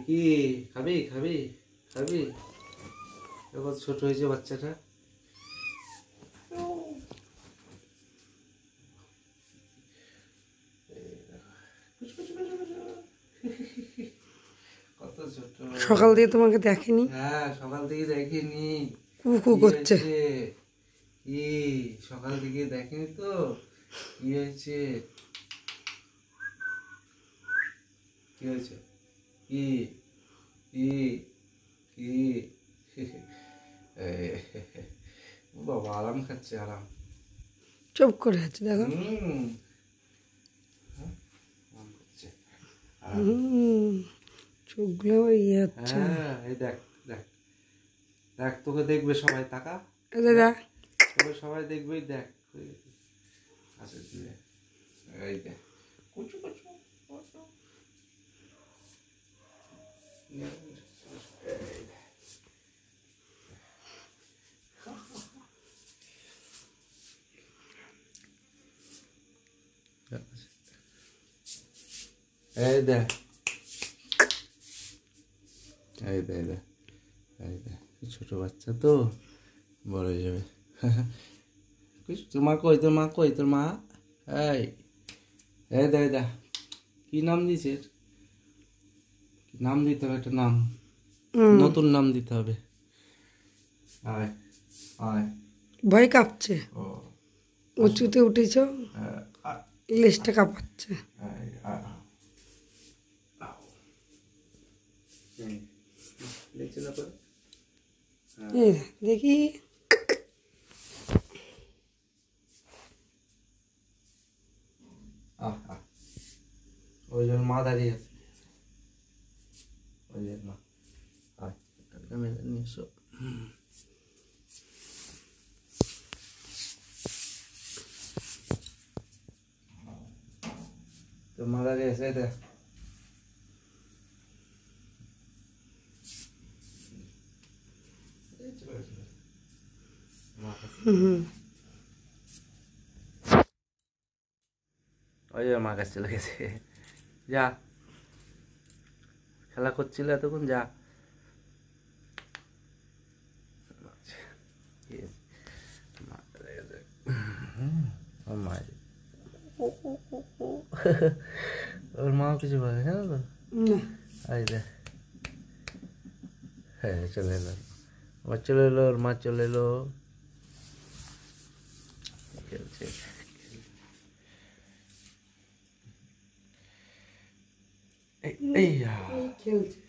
কি খাবি খাবি খাবি? কত ছোট হয়েছে বাচ্চাটা। কত ছোট। সকাল থেকে তোমাকে দেখেনি? হ্যাঁ সকাল থেকে দেখেনি। কুকু করছে। কি সকাল থেকে দেখেনি তো? কি হয়েছে? কি হয়েছে? কি কি কি? বাবা আরাম খাচ্ছে, আরাম। চুপ করে আছে দেখো। চোখগুলো ইয়ে হচ্ছে। হ্যাঁ এই দেখ দেখ দেখ, তোকে দেখবে সবাই, তাকা। দেখ তোকে সবাই দেখবেই, দেখ। আচ্ছা এই দেখ কুচু কুচু কুচু। এই দেখ এই দেখ এই দেখ এই দেখ, ছোট বাচ্চা তো বড় হয়ে যাবে। তোর মা কই? তোর মা কই? তোর মা এই এই দেখ দেখ, কি নাম দিয়েছে? নাম দিতে হবে, একটা নাম, নতুন নাম দিতে হবে। আয় আয়। ভয় কাঁপছে। ও উঁচুতে উঠেছ, লেজটা কাঁপাচ্ছে। দেখি ওই জন্য মা দাঁড়িয়ে আছে, ওই জন্য। ক্যামেরা নিয়ে এসো। তো মা দাঁড়িয়ে আছে, দেখ। ওই যে মা কাছে চলে গেছে। যা, খেলা করছিল এতক্ষণ, যা। ওর মাও কিছু বলে, জানো তো? এই দেখ, হ্যাঁ চলে এলো, আমার চলে এলো, ওর মা চলে এলো, খেলছে। এই খেলছে।